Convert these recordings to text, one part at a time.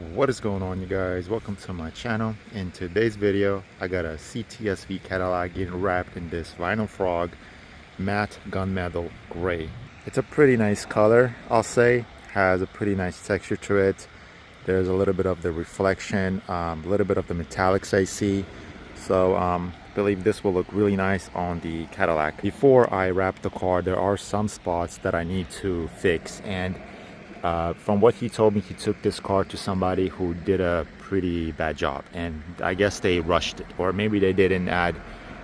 What is going on, you guys? Welcome to my channel. In today's video I got a CTS-V Cadillac getting wrapped in this Vinylfrog matte gunmetal gray. It's a pretty nice color, I'll say. Has a pretty nice texture to it. There's a little bit of the reflection, a little bit of the metallics I see. So I believe this will look really nice on the Cadillac. Before I wrap the car, there are some spots that I need to fix, and from what he told me, he took this car to somebody who did a pretty bad job, and I guess they rushed it, or maybe they didn't add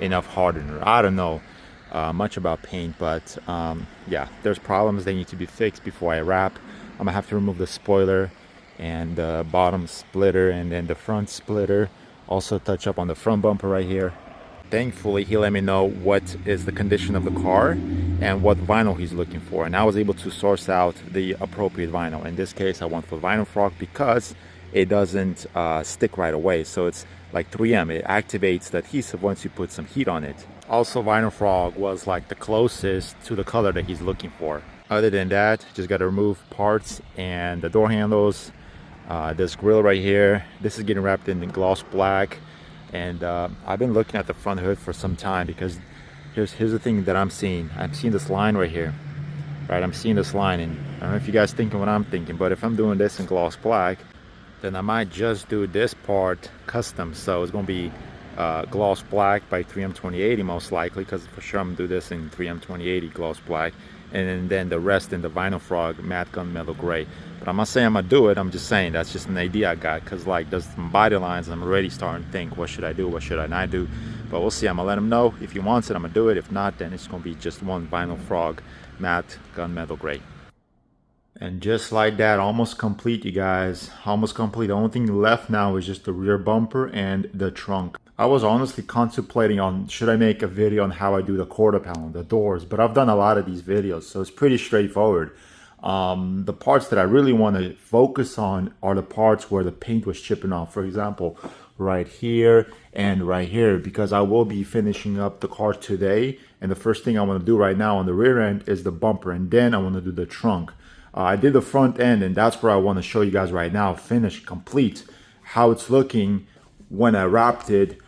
enough hardener. I don't know much about paint, but yeah, there's problems that need to be fixed before I wrap. I'm gonna have to remove the spoiler and the bottom splitter and then the front splitter. Also touch up on the front bumper right here. Thankfully, he let me know what is the condition of the car and what vinyl he's looking for, and I was able to source out the appropriate vinyl. In this case, I went for Vinylfrog because it doesn't stick right away. So it's like 3M, it activates the adhesive once you put some heat on it. Also, Vinylfrog was like the closest to the color that he's looking for. Other than that, just got to remove parts and the door handles. This grill right here, this is getting wrapped in gloss black. And I've been looking at the front hood for some time, because here's the thing that I'm seeing this line right here, right? I'm seeing this line, and I don't know if you guys thinking what I'm thinking, but if I'm doing this in gloss black, then I might just do this part custom. So it's gonna be gloss black by 3M 2080 most likely, because for sure I'm gonna do this in 3M 2080 gloss black, and then the rest in the Vinylfrog matte gunmetal gray. But I'm not saying I'm gonna do it, I'm just saying that's just an idea I got, because like there's some body lines I'm already starting to think, what should I do, what should I not do? But we'll see. I'm gonna let him know. If he wants it, I'm gonna do it. If not, then it's gonna be just one Vinylfrog matte gunmetal gray. And just like that, almost complete, you guys. Almost complete. The only thing left now is just the rear bumper and the trunk. I was honestly contemplating on, should I make a video on how I do the quarter panel, the doors, but I've done a lot of these videos, so it's pretty straightforward. The parts that I really want to focus on are the parts where the paint was chipping off. For example, right here and right here, because I will be finishing up the car today, and the first thing I want to do right now on the rear end is the bumper, and then I want to do the trunk. I did the front end, and that's where I want to show you guys right now, finished, complete, how it's looking when I wrapped it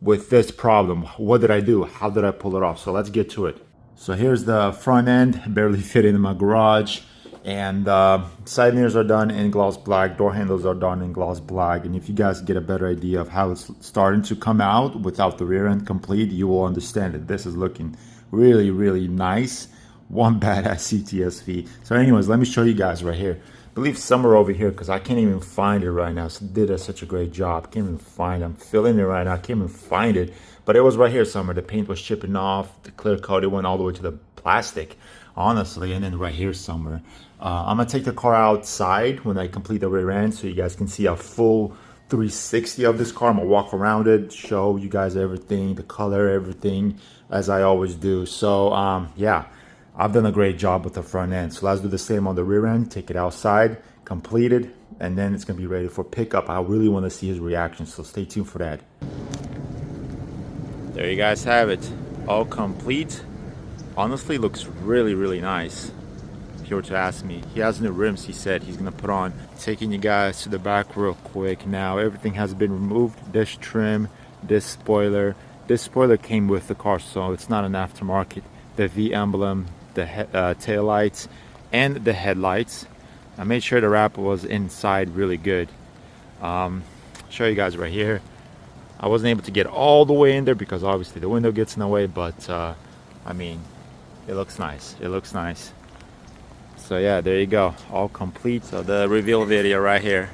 with this problem. What did I do? How did I pull it off? So let's get to it. So here's the front end, barely fit in my garage, and side mirrors are done in gloss black, door handles are done in gloss black. And if you guys get a better idea of how it's starting to come out without the rear end complete, you will understand it. This is looking really, really nice. One badass CTS-V. So anyways, let me show you guys right here. I believe somewhere over here, because I can't even find it right now. So did such a great job. Can't even find it. I'm filling it right now. I can't even find it. But it was right here somewhere. The paint was chipping off. The clear coat, it went all the way to the plastic, honestly. And then right here somewhere. I'm going to take the car outside when I complete the rear end, so you guys can see a full 360 of this car. I'm going to walk around it, show you guys everything, the color, everything, as I always do. So, yeah. I've done a great job with the front end. So let's do the same on the rear end, take it outside, complete it, and then it's gonna be ready for pickup. I really wanna see his reaction, so stay tuned for that. There you guys have it, all complete. Honestly, looks really, really nice. If you were to ask me, he has new rims, he said he's gonna put on. Taking you guys to the back real quick now. Everything has been removed, this trim, this spoiler. This spoiler came with the car, so it's not an aftermarket. The V emblem, the tail lights, and the headlights. I made sure the wrap was inside really good. Show you guys right here. I wasn't able to get all the way in there because obviously the window gets in the way, but I mean, it looks nice. It looks nice. So yeah, there you go, all complete. So the reveal video right here.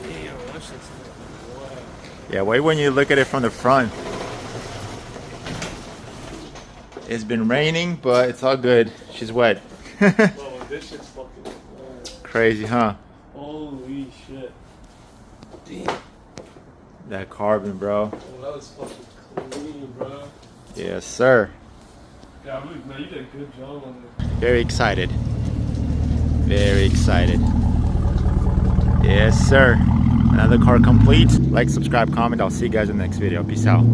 Damn, that shit's wow. Yeah, wait when you look at it from the front. It's been raining, but it's all good. She's wet. Bro, this shit's fucking wild. Crazy, huh? Holy shit. Damn. That carbon, bro. Oh, that was fucking clean, bro. Yes, sir. Yeah, man, you did a good job on it. Very excited. Very excited. Yes, sir. Another car complete. Like, subscribe, comment. I'll see you guys in the next video. Peace out.